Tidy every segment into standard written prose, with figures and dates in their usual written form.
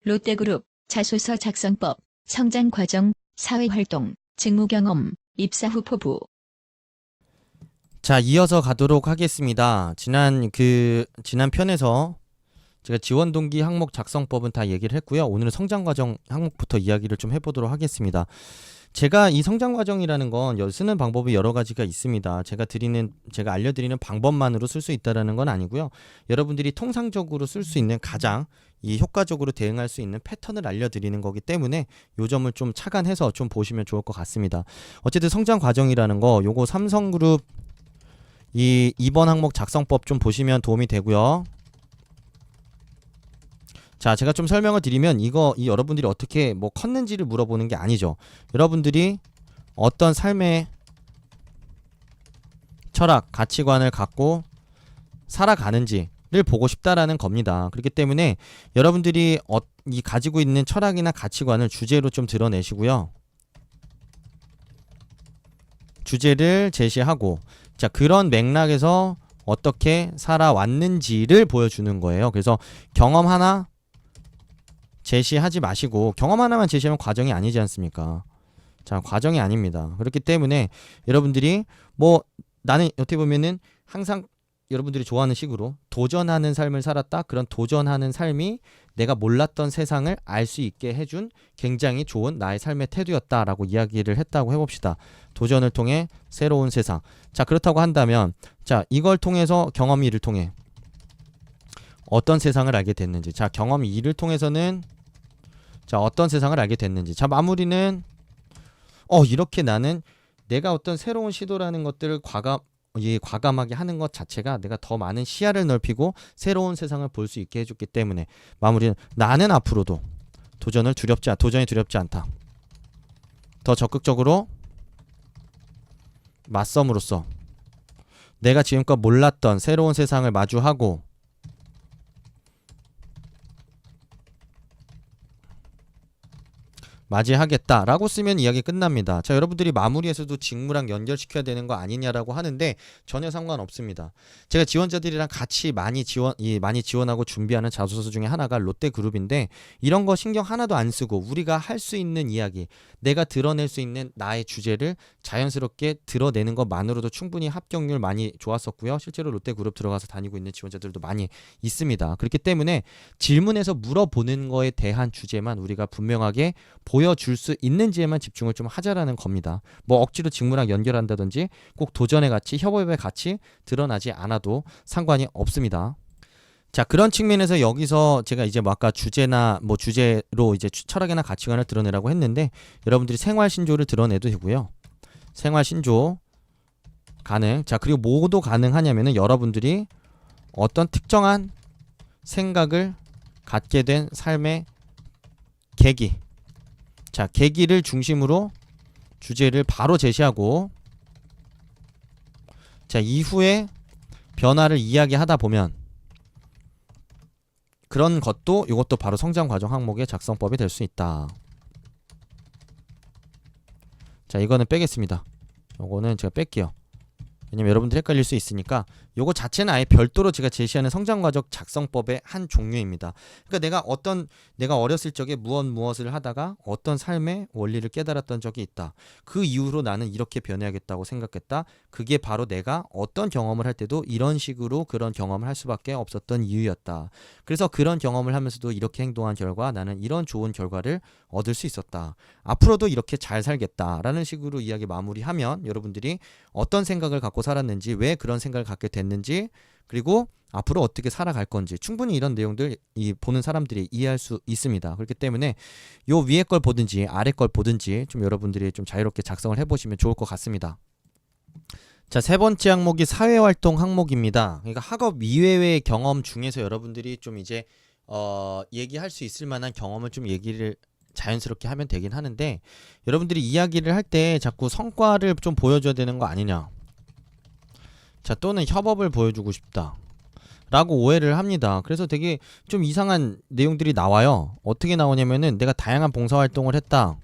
롯데그룹, 자소서 작성법, 성장과정, 사회활동, 직무경험, 입사 후 포부. 자, 이어서 가도록 하겠습니다. 지난 편에서 제가 지원 동기 항목 작성법은 다 얘기를 했고요. 오늘은 성장 과정 항목부터 이야기를 좀 해보도록 하겠습니다. 제가 이 성장 과정이라는 건 쓰는 방법이 여러 가지가 있습니다. 제가 알려드리는 방법만으로 쓸 수 있다라는 건 아니고요. 여러분들이 통상적으로 쓸 수 있는 가장 효과적으로 대응할 수 있는 패턴을 알려드리는 거기 때문에 요 점을 좀 착안해서 좀 보시면 좋을 것 같습니다. 어쨌든 성장 과정이라는 거 요거 삼성그룹 이 2번 항목 작성법 좀 보시면 도움이 되고요. 자, 제가 좀 설명을 드리면 여러분들이 어떻게 컸는지를 물어보는 게 아니죠. 여러분들이 어떤 삶의 철학, 가치관을 갖고 살아가는지를 보고 싶다라는 겁니다. 그렇기 때문에 여러분들이 가지고 있는 철학이나 가치관을 주제로 좀 드러내시고요. 주제를 제시하고, 자, 그런 맥락에서 어떻게 살아왔는지를 보여주는 거예요. 그래서 경험 하나 제시하지 마시고, 경험 하나만 제시하면 과정이 아니지 않습니까? 자, 과정이 아닙니다. 그렇기 때문에 여러분들이 나는 어떻게 보면은 항상 여러분들이 좋아하는 식으로 도전하는 삶을 살았다. 그런 도전하는 삶이 내가 몰랐던 세상을 알 수 있게 해준 굉장히 좋은 나의 삶의 태도였다라고 이야기를 했다고 해봅시다. 도전을 통해 새로운 세상. 자, 그렇다고 한다면, 자, 이걸 통해서 경험이 2를 통해 어떤 세상을 알게 됐는지. 자, 경험이 2를 통해서는 자, 어떤 세상을 알게 됐는지. 자, 마무리는 이렇게 나는 내가 어떤 새로운 시도라는 것들을 과감하게 하는 것 자체가 내가 더 많은 시야를 넓히고 새로운 세상을 볼 수 있게 해줬기 때문에, 마무리는 나는 앞으로도 도전이 두렵지 않다. 더 적극적으로 맞섬으로써 내가 지금껏 몰랐던 새로운 세상을 마주하고 맞이하겠다라고 쓰면 이야기 끝납니다. 자, 여러분들이 마무리에서도 직무랑 연결시켜야 되는 거 아니냐라고 하는데 전혀 상관없습니다. 제가 지원자들이랑 같이 많이 지원하고 준비하는 자소서 중에 하나가 롯데그룹인데, 이런 거 신경 하나도 안 쓰고 우리가 할 수 있는 이야기, 내가 드러낼 수 있는 나의 주제를 자연스럽게 드러내는 것만으로도 충분히 합격률 많이 좋았었고요. 실제로 롯데그룹 들어가서 다니고 있는 지원자들도 많이 있습니다. 그렇기 때문에 질문에서 물어보는 거에 대한 주제만 우리가 분명하게 보여줄 수 있는지에만 집중을 좀 하자라는 겁니다. 억지로 직무랑 연결한다든지 꼭 도전의 가치, 협업의 가치 드러나지 않아도 상관이 없습니다. 자, 그런 측면에서 여기서 제가 이제 아까 주제로 이제 철학이나 가치관을 드러내라고 했는데, 여러분들이 생활신조를 드러내도 되고요. 생활신조 가능. 자, 그리고 뭐도 가능하냐면은 여러분들이 어떤 특정한 생각을 갖게 된 삶의 계기. 자, 계기를 중심으로 주제를 바로 제시하고, 자, 이후에 변화를 이야기하다 보면 그런 것도 이것도 바로 성장 과정 항목의 작성법이 될 수 있다. 자, 이거는 빼겠습니다. 요거는 제가 뺄게요. 왜냐면 여러분들 헷갈릴 수 있으니까. 요거 자체는 아예 별도로 제가 제시하는 성장과정 작성법의 한 종류입니다. 그러니까 내가 어렸을 적에 무엇을 하다가 어떤 삶의 원리를 깨달았던 적이 있다. 그 이후로 나는 이렇게 변해야겠다고 생각했다. 그게 바로 내가 어떤 경험을 할 때도 이런 식으로 그런 경험을 할 수밖에 없었던 이유였다. 그래서 그런 경험을 하면서도 이렇게 행동한 결과 나는 이런 좋은 결과를 얻을 수 있었다. 앞으로도 이렇게 잘 살겠다라는 식으로 이야기 마무리하면 여러분들이 어떤 생각을 갖고 살았는지, 왜 그런 생각을 갖게 됐는지, 그리고 앞으로 어떻게 살아갈 건지 충분히 이런 내용들 보는 사람들이 이해할 수 있습니다. 그렇기 때문에 요 위에 걸 보든지 아래 걸 보든지 좀 여러분들이 좀 자유롭게 작성을 해보시면 좋을 것 같습니다. 자, 세 번째 항목이 사회활동 항목입니다. 그러니까 학업 이외의 경험 중에서 여러분들이 좀 이제 얘기할 수 있을 만한 경험을 좀 얘기를 자연스럽게 하면 되긴 하는데, 여러분들이 이야기를 할 때 자꾸 성과를 좀 보여줘야 되는 거 아니냐, 자, 또는 협업을 보여주고 싶다 라고 오해를 합니다. 그래서 되게 좀 이상한 내용들이 나와요. 어떻게 나오냐면은 내가 다양한 봉사활동을 했다,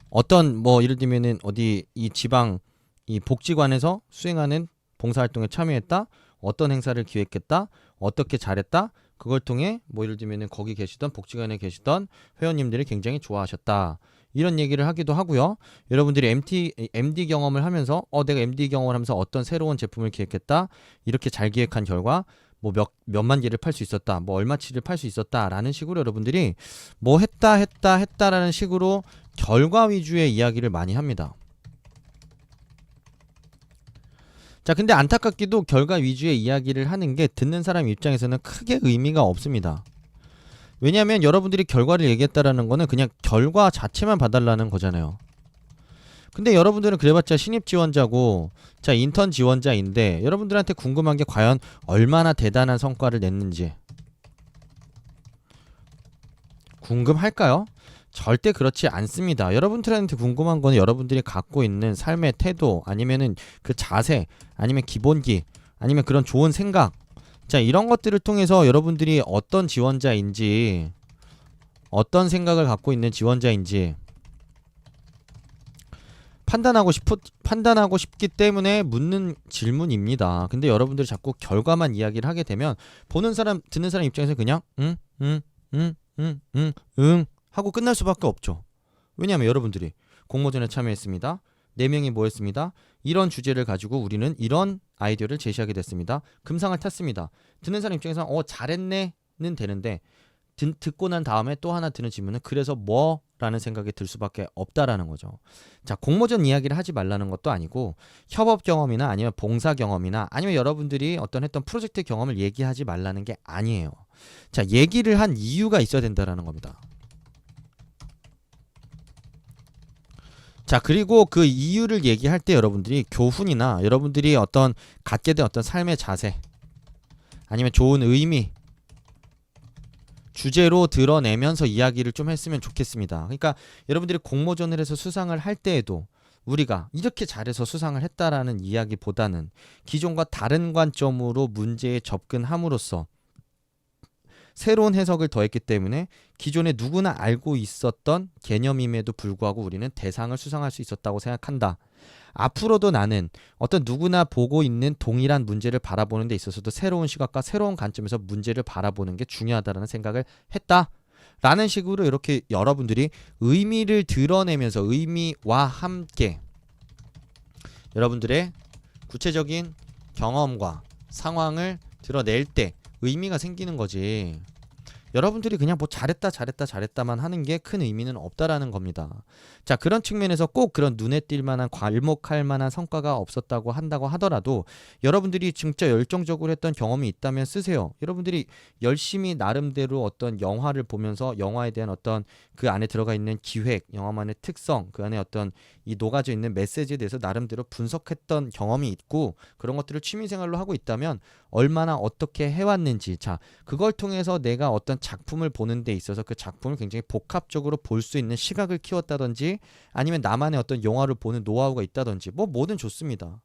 어떤 예를 들면은 어디 이 지방 이 복지관에서 수행하는 봉사활동에 참여했다, 어떤 행사를 기획했다, 어떻게 잘했다, 그걸 통해 뭐 예를 들면은 거기 계시던 복지관에 계시던 회원님들이 굉장히 좋아하셨다. 이런 얘기를 하기도 하고요. 여러분들이 MD 경험을 하면서 내가 MD 경험을 하면서 어떤 새로운 제품을 기획했다. 이렇게 잘 기획한 결과 뭐 몇만 개를 팔 수 있었다. 뭐 얼마치를 팔 수 있었다라는 식으로 여러분들이 뭐 했다라는 식으로 결과 위주의 이야기를 많이 합니다. 자, 근데 안타깝게도 결과 위주의 이야기를 하는 게 듣는 사람 입장에서는 크게 의미가 없습니다. 왜냐하면 여러분들이 결과를 얘기했다라는 거는 그냥 결과 자체만 봐달라는 거잖아요. 근데 여러분들은 그래봤자 신입 지원자고 자 인턴 지원자인데 여러분들한테 궁금한 게 과연 얼마나 대단한 성과를 냈는지 궁금할까요? 절대 그렇지 않습니다. 여러분들한테 궁금한 거는 여러분들이 갖고 있는 삶의 태도 아니면은 그 자세 아니면 기본기 아니면 그런 좋은 생각 자 이런 것들을 통해서 여러분들이 어떤 지원자인지 어떤 생각을 갖고 있는 지원자인지 판단하고 싶기 때문에 묻는 질문입니다. 근데 여러분들이 자꾸 결과만 이야기를 하게 되면 보는 사람 듣는 사람 입장에서 그냥 하고 끝날 수밖에 없죠. 왜냐하면 여러분들이 공모전에 참여했습니다. 4명이 모였습니다. 이런 주제를 가지고 우리는 이런 아이디어를 제시하게 됐습니다. 금상을 탔습니다. 듣는 사람 입장에서 잘했네는 되는데 듣고 난 다음에 또 하나 드는 질문은 그래서 뭐? 라는 생각이 들 수밖에 없다라는 거죠. 자, 공모전 이야기를 하지 말라는 것도 아니고 협업 경험이나 아니면 봉사 경험이나 아니면 여러분들이 어떤 했던 프로젝트 경험을 얘기하지 말라는 게 아니에요. 자, 얘기를 한 이유가 있어야 된다라는 겁니다. 자, 그리고 그 이유를 얘기할 때 여러분들이 교훈이나 여러분들이 어떤 갖게 된 어떤 삶의 자세 아니면 좋은 의미 주제로 드러내면서 이야기를 좀 했으면 좋겠습니다. 그러니까 여러분들이 공모전을 해서 수상을 할 때에도 우리가 이렇게 잘해서 수상을 했다라는 이야기보다는 기존과 다른 관점으로 문제에 접근함으로써 새로운 해석을 더했기 때문에 기존에 누구나 알고 있었던 개념임에도 불구하고 우리는 대상을 수상할 수 있었다고 생각한다. 앞으로도 나는 어떤 누구나 보고 있는 동일한 문제를 바라보는 데 있어서도 새로운 시각과 새로운 관점에서 문제를 바라보는 게 중요하다는 생각을 했다. 라는 식으로 이렇게 여러분들이 의미를 드러내면서 의미와 함께 여러분들의 구체적인 경험과 상황을 드러낼 때 의미가 생기는 거지. 여러분들이 그냥 뭐 잘했다만 하는 게 큰 의미는 없다라는 겁니다. 자, 그런 측면에서 꼭 그런 눈에 띌 만한 괄목할 만한 성과가 없었다고 한다고 하더라도 여러분들이 진짜 열정적으로 했던 경험이 있다면 쓰세요. 여러분들이 열심히 나름대로 어떤 영화를 보면서 영화에 대한 어떤 그 안에 들어가 있는 기획, 영화만의 특성, 그 안에 어떤 이 녹아져 있는 메시지에 대해서 나름대로 분석했던 경험이 있고 그런 것들을 취미생활로 하고 있다면 얼마나 어떻게 해왔는지 자 그걸 통해서 내가 어떤 작품을 보는 데 있어서 그 작품을 굉장히 복합적으로 볼 수 있는 시각을 키웠다든지 아니면 나만의 어떤 영화를 보는 노하우가 있다든지 뭐 뭐든 좋습니다.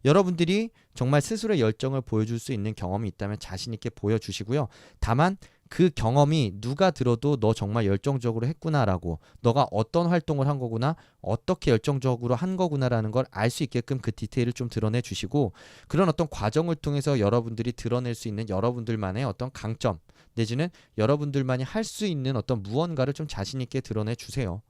여러분들이 정말 스스로의 열정을 보여줄 수 있는 경험이 있다면 자신 있게 보여주시고요. 다만 그 경험이 누가 들어도 너 정말 열정적으로 했구나라고 너가 어떤 활동을 한 거구나 어떻게 열정적으로 한 거구나라는 걸 알 수 있게끔 그 디테일을 좀 드러내 주시고 그런 어떤 과정을 통해서 여러분들이 드러낼 수 있는 여러분들만의 어떤 강점 내지는 여러분들만이 할 수 있는 어떤 무언가를 좀 자신 있게 드러내 주세요.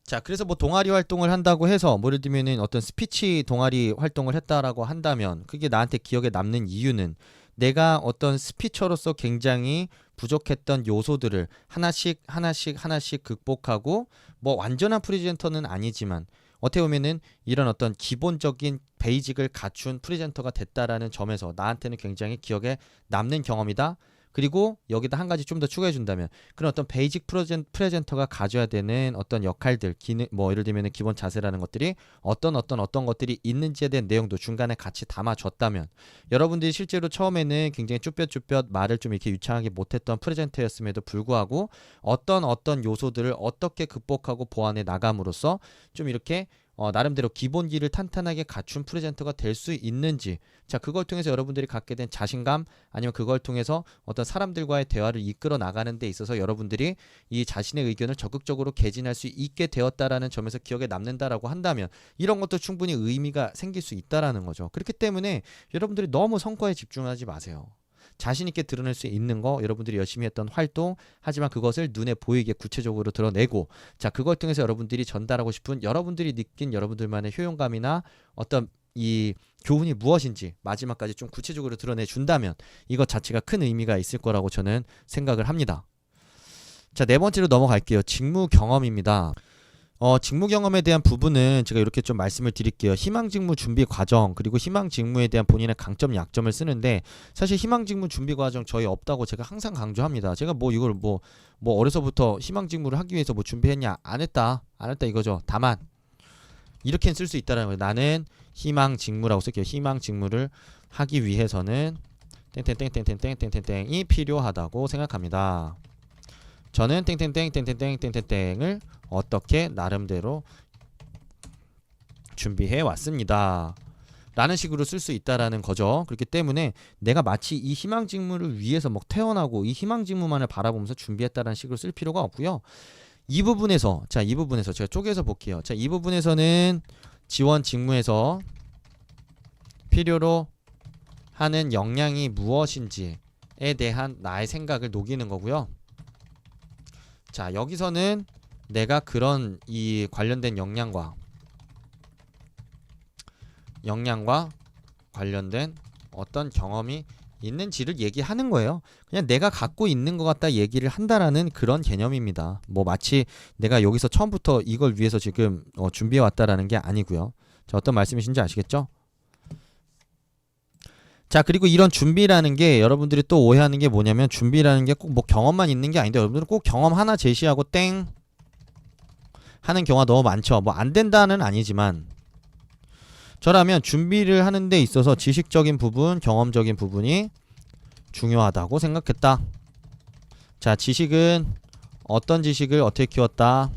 자, 그래서 뭐 동아리 활동을 한다고 해서 뭐 예를 들면은 어떤 스피치 동아리 활동을 했다라고 한다면 그게 나한테 기억에 남는 이유는 내가 어떤 스피처로서 굉장히 부족했던 요소들을 하나씩 극복하고 뭐 완전한 프리젠터는 아니지만 어떻게 보면은 이런 어떤 기본적인 베이직을 갖춘 프리젠터가 됐다라는 점에서 나한테는 굉장히 기억에 남는 경험이다. 그리고 여기다 한 가지 좀 더 추가해 준다면 그런 어떤 베이직 프레젠터가 가져야 되는 어떤 역할들 기능 뭐 예를 들면 기본 자세라는 것들이 어떤 것들이 있는지에 대한 내용도 중간에 같이 담아줬다면 여러분들이 실제로 처음에는 굉장히 쭈뼛쭈뼛 말을 좀 이렇게 유창하게 못했던 프레젠터였음에도 불구하고 어떤 요소들을 어떻게 극복하고 보완해 나감으로써 좀 이렇게 나름대로 기본기를 탄탄하게 갖춘 프레젠터가 될 수 있는지 자 그걸 통해서 여러분들이 갖게 된 자신감 아니면 그걸 통해서 어떤 사람들과의 대화를 이끌어 나가는 데 있어서 여러분들이 이 자신의 의견을 적극적으로 개진할 수 있게 되었다라는 점에서 기억에 남는다라고 한다면 이런 것도 충분히 의미가 생길 수 있다라는 거죠. 그렇기 때문에 여러분들이 너무 성과에 집중하지 마세요. 자신 있게 드러낼 수 있는 거, 여러분들이 열심히 했던 활동, 하지만 그것을 눈에 보이게 구체적으로 드러내고, 자, 그걸 통해서 여러분들이 전달하고 싶은 여러분들이 느낀 여러분들만의 효용감이나 어떤 이 교훈이 무엇인지 마지막까지 좀 구체적으로 드러내 준다면 이것 자체가 큰 의미가 있을 거라고 저는 생각을 합니다. 자, 네 번째로 넘어갈게요. 직무 경험입니다. 직무 경험에 대한 부분은 제가 이렇게 좀 말씀을 드릴게요. 희망 직무 준비 과정, 그리고 희망 직무에 대한 본인의 강점, 약점을 쓰는데, 사실 희망 직무 준비 과정 저희 없다고 제가 항상 강조합니다. 제가 뭐 이걸 뭐 어려서부터 희망 직무를 하기 위해서 뭐 준비했냐? 안 했다 이거죠. 다만 이렇게 쓸 수 있다라는 거예요. 나는 희망 직무라고 쓸게요. 희망 직무를 하기 위해서는 땡땡땡땡땡땡땡땡땡이 필요하다고 생각합니다. 저는 땡땡땡땡땡땡땡땡을 어떻게 나름대로 준비해 왔습니다. 라는 식으로 쓸 수 있다라는 거죠. 그렇기 때문에 내가 마치 이 희망 직무를 위해서 막 태어나고 이 희망 직무만을 바라보면서 준비했다라는 식으로 쓸 필요가 없고요. 이 부분에서 제가 쪼개서 볼게요. 자, 이 부분에서는 지원 직무에서 필요로 하는 역량이 무엇인지에 대한 나의 생각을 녹이는 거고요. 자, 여기서는 내가 그런 이 관련된 역량과 관련된 어떤 경험이 있는지를 얘기하는 거예요. 그냥 내가 갖고 있는 것 같다 얘기를 한다라는 그런 개념입니다. 뭐 마치 내가 여기서 처음부터 이걸 위해서 지금 준비해 왔다라는 게 아니고요. 자, 어떤 말씀이신지 아시겠죠? 자, 그리고 이런 준비라는 게 여러분들이 또 오해하는 게 뭐냐면, 준비라는 게 꼭 뭐 경험만 있는 게 아닌데, 여러분들은 꼭 경험 하나 제시하고 땡 하는 경우가 너무 많죠. 뭐 안 된다는 아니지만, 저라면 준비를 하는 데 있어서 지식적인 부분, 경험적인 부분이 중요하다고 생각했다. 자, 지식은 어떤 지식을 어떻게 키웠다,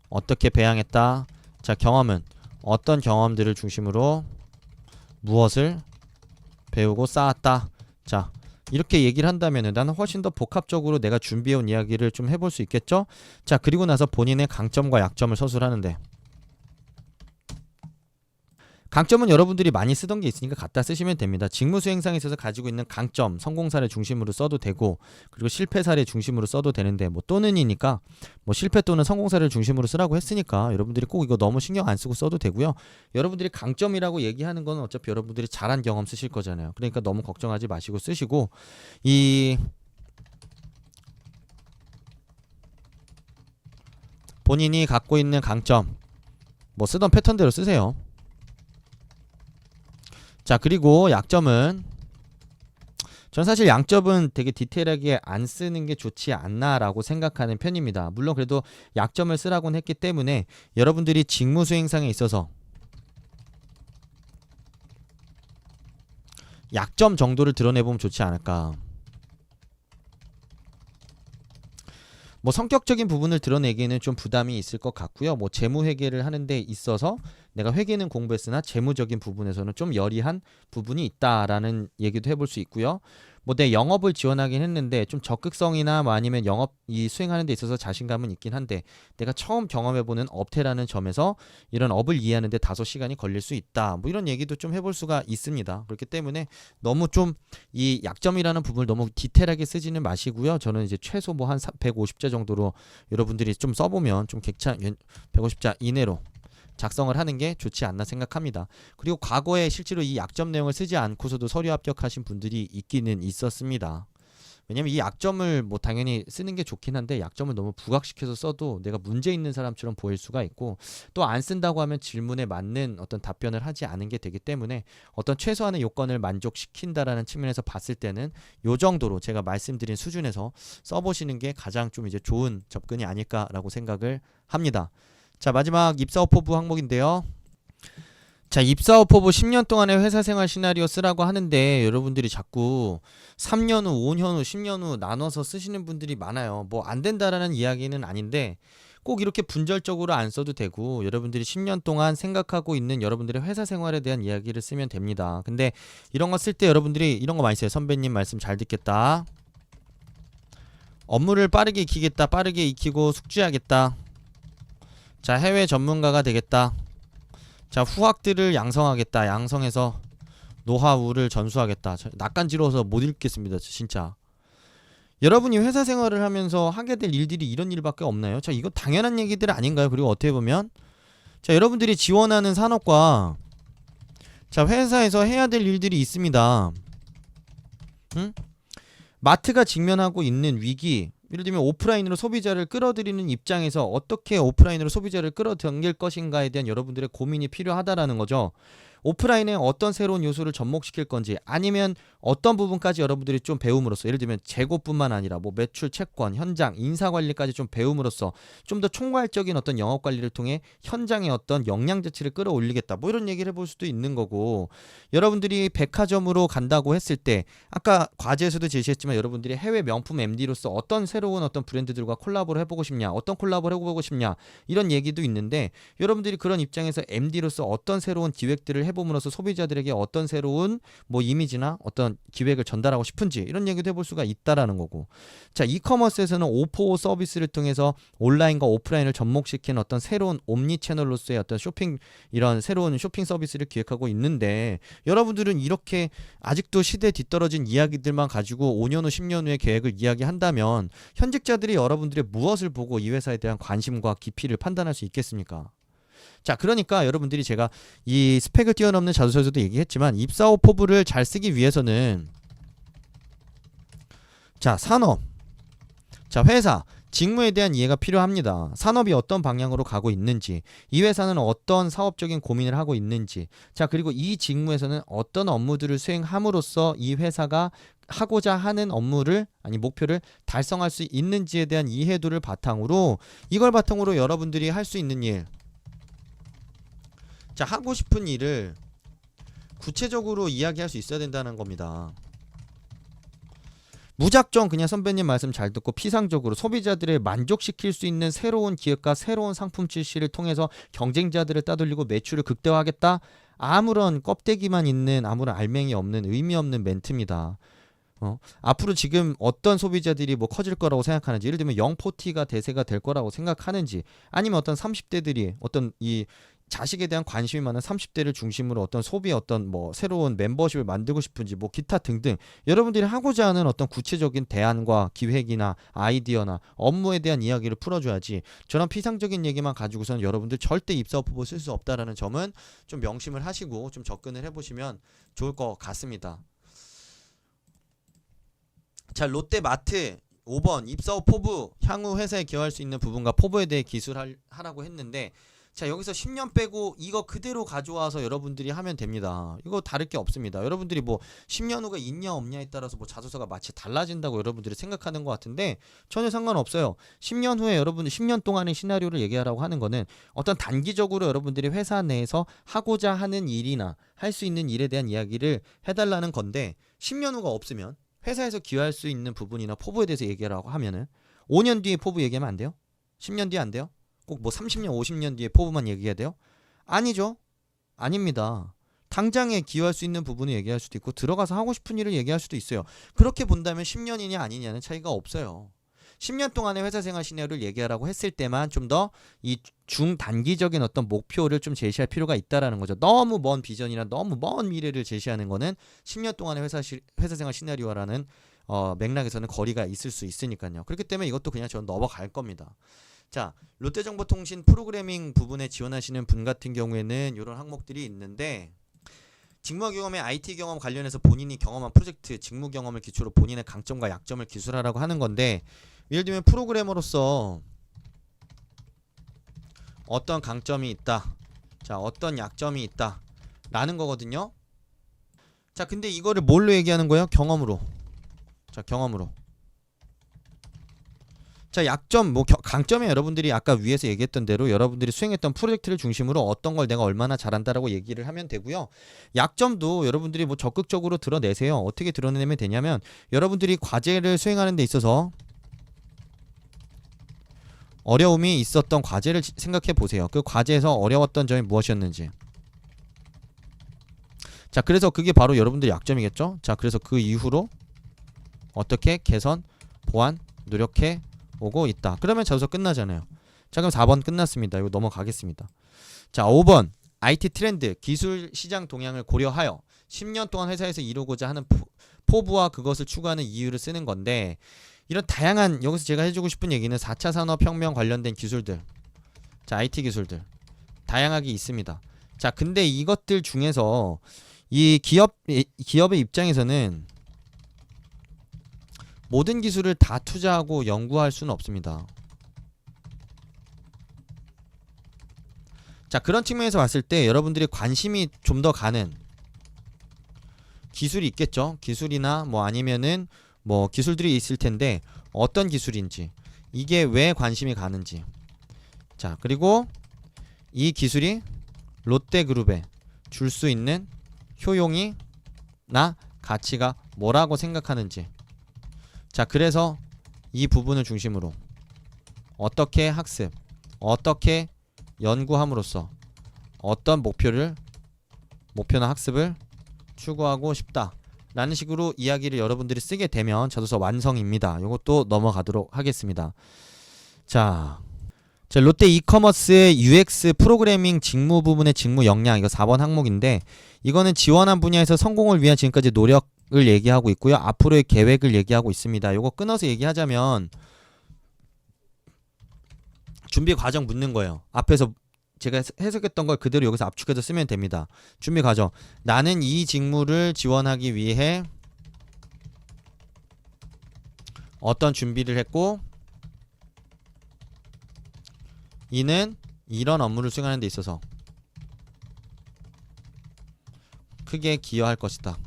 어떻게 배양했다. 자, 경험은 어떤 경험들을 중심으로 무엇을 배우고 쌓았다. 자, 이렇게 얘기를 한다면 나는 훨씬 더 복합적으로 내가 준비해온 이야기를 좀 해볼 수 있겠죠. 자, 그리고 나서 본인의 강점과 약점을 서술하는데, 강점은 여러분들이 많이 쓰던 게 있으니까 갖다 쓰시면 됩니다. 직무 수행상에 있어서 가지고 있는 강점, 성공 사례 중심으로 써도 되고, 그리고 실패 사례 중심으로 써도 되는데, 뭐 또는이니까 뭐 실패 또는 성공 사례를 중심으로 쓰라고 했으니까 여러분들이 꼭 이거 너무 신경 안 쓰고 써도 되고요. 여러분들이 강점이라고 얘기하는 건 어차피 여러분들이 잘한 경험 쓰실 거잖아요. 그러니까 너무 걱정하지 마시고 쓰시고, 이 본인이 갖고 있는 강점 뭐 쓰던 패턴대로 쓰세요. 자, 그리고 약점은, 전 사실 양점은 되게 디테일하게 안 쓰는 게 좋지 않나라고 생각하는 편입니다. 물론 그래도 약점을 쓰라고는 했기 때문에 여러분들이 직무 수행상에 있어서 약점 정도를 드러내보면 좋지 않을까. 뭐 성격적인 부분을 드러내기에는 좀 부담이 있을 것 같고요. 뭐 재무 회계를 하는 데 있어서 내가 회계는 공부했으나 재무적인 부분에서는 좀 열이한 부분이 있다라는 얘기도 해볼 수 있고요. 뭐 내 영업을 지원하긴 했는데 좀 적극성이나 뭐 아니면 영업 이 수행하는 데 있어서 자신감은 있긴 한데, 내가 처음 경험해보는 업태라는 점에서 이런 업을 이해하는 데 다소 시간이 걸릴 수 있다. 뭐 이런 얘기도 좀 해볼 수가 있습니다. 그렇기 때문에 너무 좀 이 약점이라는 부분을 너무 디테일하게 쓰지는 마시고요. 저는 이제 최소 뭐 한 150자 정도로 여러분들이 좀 써보면 좀 150자 이내로 작성을 하는 게 좋지 않나 생각합니다. 그리고 과거에 실제로 이 약점 내용을 쓰지 않고서도 서류 합격하신 분들이 있기는 있었습니다. 왜냐면 이 약점을 뭐 당연히 쓰는 게 좋긴 한데, 약점을 너무 부각시켜서 써도 내가 문제 있는 사람처럼 보일 수가 있고, 또 안 쓴다고 하면 질문에 맞는 어떤 답변을 하지 않은 게 되기 때문에 어떤 최소한의 요건을 만족시킨다라는 측면에서 봤을 때는 요 정도로 제가 말씀드린 수준에서 써보시는 게 가장 좀 이제 좋은 접근이 아닐까라고 생각을 합니다. 자, 마지막 입사오포부 항목인데요. 자, 입사오포부 10년 동안의 회사생활 시나리오 쓰라고 하는데, 여러분들이 자꾸 3년 후, 5년 후, 10년 후 나눠서 쓰시는 분들이 많아요. 뭐 안 된다라는 이야기는 아닌데, 꼭 이렇게 분절적으로 안 써도 되고, 여러분들이 10년 동안 생각하고 있는 여러분들의 회사 생활에 대한 이야기를 쓰면 됩니다. 근데 이런 거 쓸 때 여러분들이 이런 거 많이 써요. 선배님 말씀 잘 듣겠다, 업무를 빠르게 익히겠다, 빠르게 익히고 숙지하겠다, 자, 해외 전문가가 되겠다, 자, 후학들을 양성하겠다, 양성해서 노하우를 전수하겠다. 낯간지러워서 못 읽겠습니다. 진짜. 여러분이 회사 생활을 하면서 하게 될 일들이 이런 일밖에 없나요? 자, 이거 당연한 얘기들 아닌가요? 그리고 어떻게 보면 자, 여러분들이 지원하는 산업과 자, 회사에서 해야 될 일들이 있습니다. 응? 마트가 직면하고 있는 위기, 예를 들면 오프라인으로 소비자를 끌어들이는 입장에서 어떻게 오프라인으로 소비자를 끌어당길 것인가에 대한 여러분들의 고민이 필요하다라는 거죠. 오프라인에 어떤 새로운 요소를 접목시킬 건지, 아니면 어떤 부분까지 여러분들이 좀 배움으로써, 예를 들면 재고뿐만 아니라 뭐 매출, 채권, 현장, 인사관리까지 좀 배움으로써 좀 더 총괄적인 어떤 영업관리를 통해 현장의 어떤 역량 자체를 끌어올리겠다, 뭐 이런 얘기를 해볼 수도 있는 거고, 여러분들이 백화점으로 간다고 했을 때 아까 과제에서도 제시했지만 여러분들이 해외 명품 MD로서 어떤 새로운 어떤 브랜드들과 콜라보를 해보고 싶냐, 어떤 콜라보를 해보고 싶냐, 이런 얘기도 있는데, 여러분들이 그런 입장에서 MD로서 어떤 새로운 기획들을 해봄으로써 소비자들에게 어떤 새로운 뭐 이미지나 어떤 기획을 전달하고 싶은지, 이런 얘기도 해볼 수가 있다라는 거고, 자, 이커머스에서는 O4O 서비스를 통해서 온라인과 오프라인을 접목시키는 어떤 새로운 옴니 채널로서의 어떤 쇼핑, 이런 새로운 쇼핑 서비스를 기획하고 있는데, 여러분들은 이렇게 아직도 시대에 뒤떨어진 이야기들만 가지고 5년 후 10년 후의 계획을 이야기한다면 현직자들이 여러분들의 무엇을 보고 이 회사에 대한 관심과 깊이를 판단할 수 있겠습니까? 자, 그러니까 여러분들이, 제가 이 스펙을 뛰어넘는 자소서에서도 얘기했지만, 입사호 포부를 잘 쓰기 위해서는 자, 산업, 자, 회사, 직무에 대한 이해가 필요합니다. 산업이 어떤 방향으로 가고 있는지, 이 회사는 어떤 사업적인 고민을 하고 있는지, 자, 그리고 이 직무에서는 어떤 업무들을 수행함으로써 이 회사가 하고자 하는 업무를, 아니 목표를 달성할 수 있는지에 대한 이해도를 바탕으로, 이걸 바탕으로 여러분들이 할 수 있는 일, 자, 하고 싶은 일을 구체적으로 이야기할 수 있어야 된다는 겁니다. 무작정 그냥 선배님 말씀 잘 듣고 피상적으로 소비자들을 만족시킬 수 있는 새로운 기획과 새로운 상품 출시를 통해서 경쟁자들을 따돌리고 매출을 극대화하겠다? 아무런 껍데기만 있는, 아무런 알맹이 없는, 의미 없는 멘트입니다. 앞으로 지금 어떤 소비자들이 뭐 커질 거라고 생각하는지, 예를 들면 영포티가 대세가 될 거라고 생각하는지, 아니면 어떤 30대들이 어떤 이 자식에 대한 관심이 많은 30대를 중심으로 어떤 소비의 어떤 뭐 새로운 멤버십을 만들고 싶은지, 뭐 기타 등등, 여러분들이 하고자 하는 어떤 구체적인 대안과 기획이나 아이디어나 업무에 대한 이야기를 풀어줘야지, 저런 피상적인 얘기만 가지고서는 여러분들 절대 입사업 후보 쓸 수 없다라는 점은 좀 명심을 하시고 좀 접근을 해보시면 좋을 것 같습니다. 자, 롯데마트 5번 입사후 포부, 향후 회사에 기여할 수 있는 부분과 포부에 대해 기술하라고 했는데, 자, 여기서 10년 빼고 이거 그대로 가져와서 여러분들이 하면 됩니다. 이거 다를 게 없습니다. 여러분들이 뭐 10년 후가 있냐 없냐에 따라서 뭐 자소서가 마치 달라진다고 여러분들이 생각하는 것 같은데, 전혀 상관없어요. 10년 후에 여러분들 10년 동안의 시나리오를 얘기하라고 하는 거는 어떤 단기적으로 여러분들이 회사 내에서 하고자 하는 일이나 할 수 있는 일에 대한 이야기를 해달라는 건데, 10년 후가 없으면 회사에서 기여할 수 있는 부분이나 포부에 대해서 얘기하라고 하면은 5년 뒤에 포부 얘기하면 안 돼요? 10년 뒤에 안 돼요? 꼭 뭐 30년, 50년 뒤에 포부만 얘기해야 돼요? 아니죠. 아닙니다. 당장에 기여할 수 있는 부분을 얘기할 수도 있고, 들어가서 하고 싶은 일을 얘기할 수도 있어요. 그렇게 본다면 10년이냐 아니냐는 차이가 없어요. 10년 동안의 회사 생활 시나리오를 얘기하라고 했을 때만 좀 더 이 중단기적인 어떤 목표를 좀 제시할 필요가 있다라는 거죠. 너무 먼 비전이나 너무 먼 미래를 제시하는 거는 10년 동안의 회사 생활 시나리오라는 맥락에서는 거리가 있을 수 있으니까요. 그렇기 때문에 이것도 그냥 저는 넘어갈 겁니다. 자, 롯데정보통신 프로그래밍 부분에 지원하시는 분 같은 경우에는 이런 항목들이 있는데, 직무 경험의 IT 경험 관련해서 본인이 경험한 프로젝트, 직무 경험을 기초로 본인의 강점과 약점을 기술하라고 하는 건데, 예를 들면 프로그래머로서 어떤 강점이 있다, 자, 어떤 약점이 있다 라는 거거든요. 자, 근데 이거를 뭘로 얘기하는 거예요? 경험으로. 자, 경험으로. 자, 약점, 뭐 강점에 여러분들이 아까 위에서 얘기했던 대로 여러분들이 수행했던 프로젝트를 중심으로 어떤 걸 내가 얼마나 잘한다라고 얘기를 하면 되고요. 약점도 여러분들이 뭐 적극적으로 드러내세요. 어떻게 드러내면 되냐면, 여러분들이 과제를 수행하는 데 있어서 어려움이 있었던 과제를 생각해 보세요. 그 과제에서 어려웠던 점이 무엇이었는지. 자, 그래서 그게 바로 여러분들의 약점이겠죠. 자, 그래서 그 이후로 어떻게 개선, 보완, 노력해 오고 있다. 그러면 자소서 끝나잖아요. 자, 그럼 4번 끝났습니다. 이거 넘어가겠습니다. 자, 5번 IT 트렌드, 기술 시장 동향을 고려하여 10년 동안 회사에서 이루고자 하는 포부와 그것을 추구하는 이유를 쓰는 건데, 이런 다양한, 여기서 제가 해주고 싶은 얘기는 4차 산업혁명 관련된 기술들, 자 IT 기술들 다양하게 있습니다. 자 근데 이것들 중에서 이 기업의 입장에서는 모든 기술을 다 투자하고 연구할 수는 없습니다. 자 그런 측면에서 봤을 때 여러분들이 관심이 좀 더 가는 기술이 있겠죠. 기술이나 뭐 아니면은 뭐 기술들이 있을 텐데 어떤 기술인지, 이게 왜 관심이 가는지, 자 그리고 이 기술이 롯데그룹에 줄 수 있는 효용이나 가치가 뭐라고 생각하는지, 자 그래서 이 부분을 중심으로 어떻게 학습, 어떻게 연구함으로써 어떤 목표나 학습을 추구하고 싶다 라는 식으로 이야기를 여러분들이 쓰게 되면 자소서 완성입니다. 이것도 넘어가도록 하겠습니다. 자 롯데 이커머스의 UX 프로그래밍 직무 부분의 직무 역량, 이거 4번 항목인데, 이거는 지원한 분야에서 성공을 위한 지금까지 노력을 얘기하고 있고요. 앞으로의 계획을 얘기하고 있습니다. 이거 끊어서 얘기하자면 준비 과정 묻는 거예요. 앞에서 제가 해석했던 걸 그대로 여기서 압축해서 쓰면 됩니다. 준비 과정. 나는 이 직무를 지원하기 위해 어떤 준비를 했고, 이는 이런 업무를 수행하는 데 있어서 크게 기여할 것이다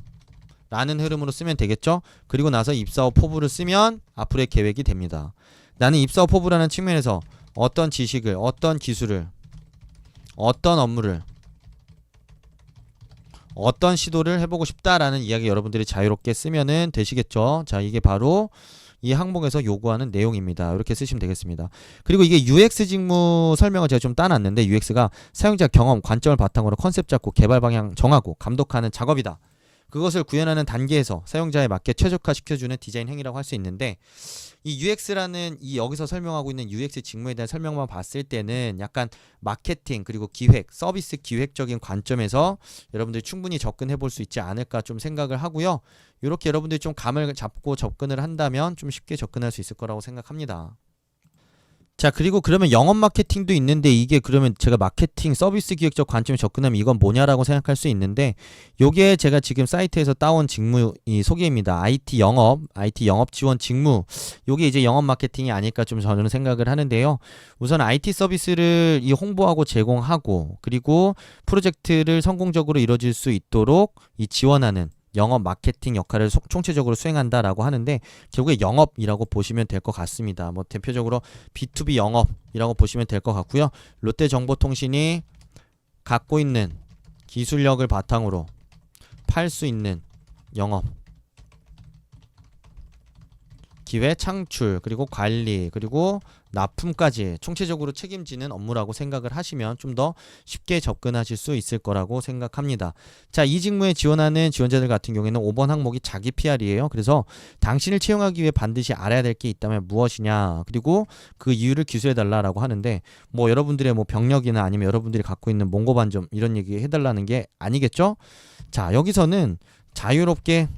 라는 흐름으로 쓰면 되겠죠. 그리고 나서 입사 후 포부를 쓰면 앞으로의 계획이 됩니다. 나는 입사 후 포부라는 측면에서 어떤 지식을, 어떤 기술을, 어떤 업무를, 어떤 시도를 해보고 싶다라는 이야기 여러분들이 자유롭게 쓰면 되시겠죠. 자 이게 바로 이 항목에서 요구하는 내용입니다. 이렇게 쓰시면 되겠습니다. 그리고 이게 UX 직무 설명을 제가 좀 따놨는데, UX가 사용자 경험, 관점을 바탕으로 컨셉 잡고 개발 방향 정하고 감독하는 작업이다. 그것을 구현하는 단계에서 사용자에 맞게 최적화시켜주는 디자인 행위라고 할 수 있는데, 이 UX라는 이 여기서 설명하고 있는 UX 직무에 대한 설명만 봤을 때는 약간 마케팅 그리고 기획, 서비스 기획적인 관점에서 여러분들이 충분히 접근해 볼 수 있지 않을까 좀 생각을 하고요. 이렇게 여러분들이 좀 감을 잡고 접근을 한다면 좀 쉽게 접근할 수 있을 거라고 생각합니다. 자 그리고 그러면 영업 마케팅도 있는데, 이게 그러면 제가 마케팅 서비스 기획적 관점에 접근하면 이건 뭐냐라고 생각할 수 있는데, 요게 제가 지금 사이트에서 따온 직무 이 소개입니다. IT 영업 지원 직무, 요게 이제 영업 마케팅이 아닐까 좀 저는 생각을 하는데요. 우선 IT 서비스를 이 홍보하고 제공하고, 그리고 프로젝트를 성공적으로 이루어질 수 있도록 이 지원하는 영업 마케팅 역할을 총체적으로 수행한다라고 하는데, 결국에 영업이라고 보시면 될 것 같습니다. 뭐 대표적으로 B2B 영업이라고 보시면 될 것 같고요. 롯데정보통신이 갖고 있는 기술력을 바탕으로 팔 수 있는 영업, 기회 창출, 그리고 관리, 그리고 납품까지 총체적으로 책임지는 업무라고 생각을 하시면 좀 더 쉽게 접근하실 수 있을 거라고 생각합니다. 자, 이 직무에 지원하는 지원자들 같은 경우에는 5번 항목이 자기 PR이에요. 그래서 당신을 채용하기 위해 반드시 알아야 될 게 있다면 무엇이냐, 그리고 그 이유를 기술해달라라고 하는데, 뭐 여러분들의 뭐 병력이나 아니면 여러분들이 갖고 있는 몽고 반점 이런 얘기 해달라는 게 아니겠죠? 자, 여기서는 자유롭게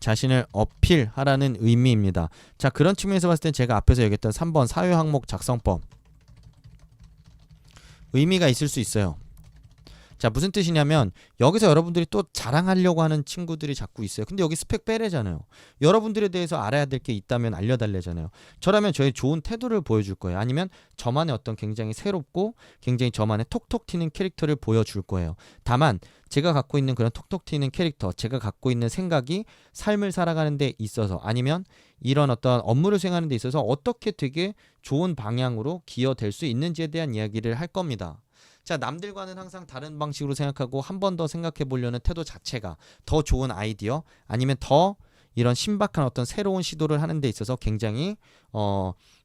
자신을 어필하라는 의미입니다. 자, 그런 측면에서 봤을 때 제가 앞에서 얘기했던 3번 사회 항목 작성법, 의미가 있을 수 있어요. 자, 무슨 뜻이냐면 여기서 여러분들이 또 자랑하려고 하는 친구들이 자꾸 있어요. 근데 여기 스펙 빼래잖아요. 여러분들에 대해서 알아야 될 게 있다면 알려달래잖아요. 저라면 저의 좋은 태도를 보여줄 거예요. 아니면 저만의 어떤 굉장히 새롭고 굉장히 저만의 톡톡 튀는 캐릭터를 보여줄 거예요. 다만 제가 갖고 있는 그런 톡톡 튀는 캐릭터, 제가 갖고 있는 생각이 삶을 살아가는 데 있어서, 아니면 이런 어떤 업무를 수행하는 데 있어서 어떻게 되게 좋은 방향으로 기여될 수 있는지에 대한 이야기를 할 겁니다. 자, 남들과는 항상 다른 방식으로 생각하고 한 번 더 생각해 보려는 태도 자체가 더 좋은 아이디어, 아니면 더 이런 신박한 어떤 새로운 시도를 하는 데 있어서 굉장히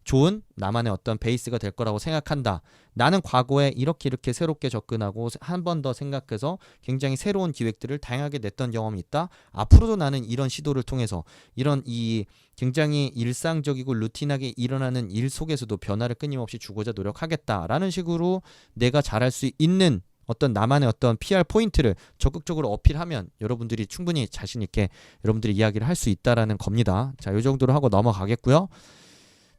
좋은 나만의 어떤 베이스가 될 거라고 생각한다. 나는 과거에 이렇게 새롭게 접근하고 한 번 더 생각해서 굉장히 새로운 기획들을 다양하게 냈던 경험이 있다. 앞으로도 나는 이런 시도를 통해서 이런 이 굉장히 일상적이고 루틴하게 일어나는 일 속에서도 변화를 끊임없이 주고자 노력하겠다라는 식으로 내가 잘할 수 있는 어떤 나만의 어떤 PR 포인트를 적극적으로 어필하면 여러분들이 충분히 자신 있게 여러분들이 이야기를 할 수 있다라는 겁니다. 자, 요 정도로 하고 넘어가겠고요.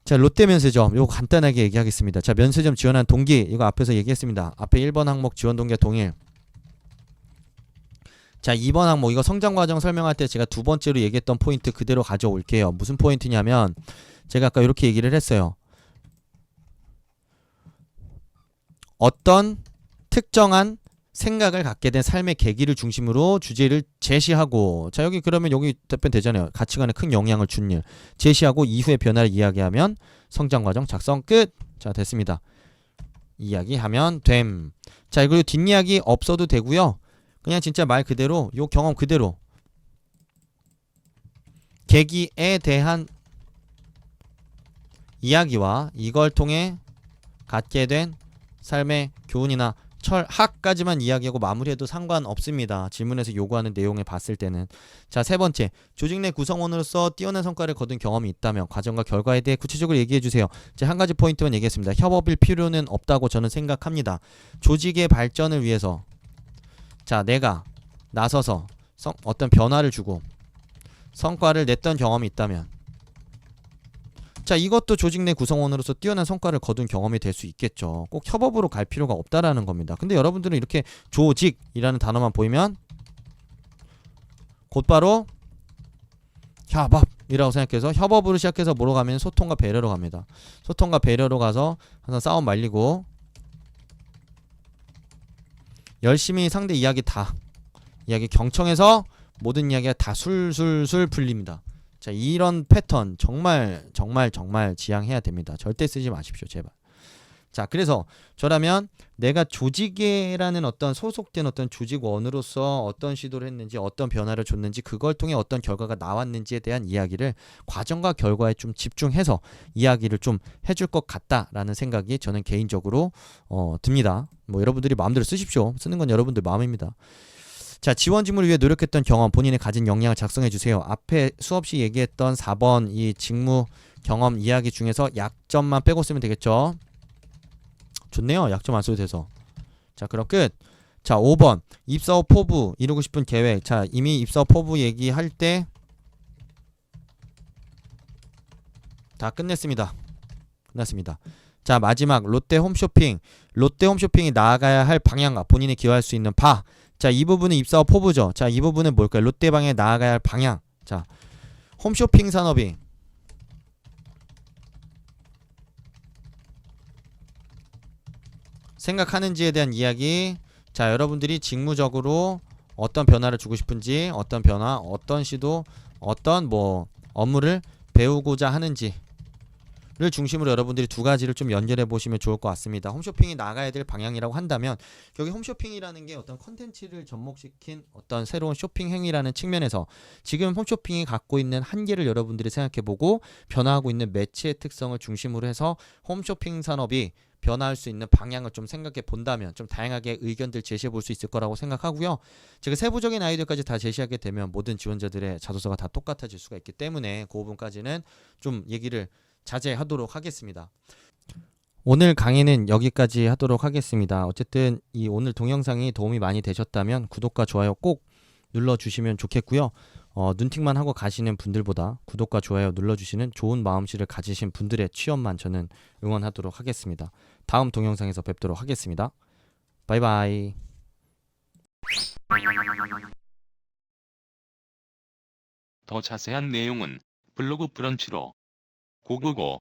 자, 롯데 면세점 요거 간단하게 얘기하겠습니다. 자, 면세점 지원한 동기 이거 앞에서 얘기했습니다. 앞에 1번 항목 지원 동기와 동일. 자, 2번 항목 이거 성장 과정 설명할 때 제가 두 번째로 얘기했던 포인트 그대로 가져올게요. 무슨 포인트냐면 제가 아까 이렇게 얘기를 했어요. 어떤 특정한 생각을 갖게 된 삶의 계기를 중심으로 주제를 제시하고, 자 여기 그러면 여기 답변 되잖아요. 가치관에 큰 영향을 준 일 제시하고 이후의 변화를 이야기하면 성장 과정 작성 끝. 자, 됐습니다. 이야기하면 됨. 자, 그리고 뒷이야기 없어도 되고요. 그냥 진짜 말 그대로 요 경험 그대로 계기에 대한 이야기와 이걸 통해 갖게 된 삶의 교훈이나 철학까지만 이야기하고 마무리해도 상관없습니다. 질문에서 요구하는 내용을 봤을 때는. 자, 세 번째, 조직 내 구성원으로서 뛰어난 성과를 거둔 경험이 있다면 과정과 결과에 대해 구체적으로 얘기해주세요. 제 한 가지 포인트만 얘기했습니다. 협업일 필요는 없다고 저는 생각합니다. 조직의 발전을 위해서 자, 내가 나서서 어떤 변화를 주고 성과를 냈던 경험이 있다면, 자, 이것도 조직 내 구성원으로서 뛰어난 성과를 거둔 경험이 될 수 있겠죠. 꼭 협업으로 갈 필요가 없다라는 겁니다. 근데 여러분들은 이렇게 조직이라는 단어만 보이면 곧바로 협업이라고 생각해서 협업으로 시작해서 뭐로 가면 소통과 배려로 갑니다. 소통과 배려로 가서 항상 싸움 말리고 열심히 상대 이야기 경청해서 모든 이야기가 다 술술술 풀립니다. 자, 이런 패턴 정말 지양해야 됩니다. 절대 쓰지 마십시오, 제발. 자, 그래서 저라면 내가 조직에라는 어떤 소속된 어떤 조직원으로서 어떤 시도를 했는지 어떤 변화를 줬는지 그걸 통해 어떤 결과가 나왔는지에 대한 이야기를 과정과 결과에 좀 집중해서 이야기를 좀 해줄 것 같다라는 생각이 저는 개인적으로 듭니다. 뭐 여러분들이 마음대로 쓰십시오. 쓰는 건 여러분들 마음입니다. 자, 지원 직무를 위해 노력했던 경험, 본인의 가진 역량을 작성해 주세요. 앞에 수없이 얘기했던 4번 이 직무 경험 이야기 중에서 약점만 빼고 쓰면 되겠죠. 좋네요. 약점 안 써도 돼서. 자, 그럼 끝. 자, 5번 입사 후 포부 이루고 싶은 계획. 자, 이미 입사 후 포부 얘기할 때 다 끝냈습니다. 자, 마지막 롯데 홈쇼핑이 나아가야 할 방향과 본인이 기여할 수 있는 바. 자, 이 부분은 입사 후 포부죠. 자, 이 부분은 뭘까요? 롯데방에 나아가야 할 방향. 자, 홈쇼핑 산업이 생각하는지에 대한 이야기. 자, 여러분들이 직무적으로 어떤 변화를 주고 싶은지, 어떤 변화, 어떤 시도, 어떤 뭐 업무를 배우고자 하는지 를 중심으로 여러분들이 두 가지를 좀 연결해 보시면 좋을 것 같습니다. 홈쇼핑이 나가야 될 방향이라고 한다면 여기 홈쇼핑이라는 게 어떤 컨텐츠를 접목시킨 어떤 새로운 쇼핑 행위라는 측면에서 지금 홈쇼핑이 갖고 있는 한계를 여러분들이 생각해 보고 변화하고 있는 매체의 특성을 중심으로 해서 홈쇼핑 산업이 변화할 수 있는 방향을 좀 생각해 본다면 좀 다양하게 의견들 제시해 볼 수 있을 거라고 생각하고요. 제가 세부적인 아이디어까지 다 제시하게 되면 모든 지원자들의 자소서가 다 똑같아질 수가 있기 때문에 그 부분까지는 좀 얘기를 자제하도록 하겠습니다. 오늘 강의는 여기까지 하도록 하겠습니다. 어쨌든 이 오늘 동영상이 도움이 많이 되셨다면 구독과 좋아요 꼭 눌러주시면 좋겠고요. 눈팅만 하고 가시는 분들보다 구독과 좋아요 눌러주시는 좋은 마음씨를 가지신 분들의 취업만 저는 응원하도록 하겠습니다. 다음 동영상에서 뵙도록 하겠습니다. 바이바이. 더 자세한 내용은 블로그 브런치로 고고고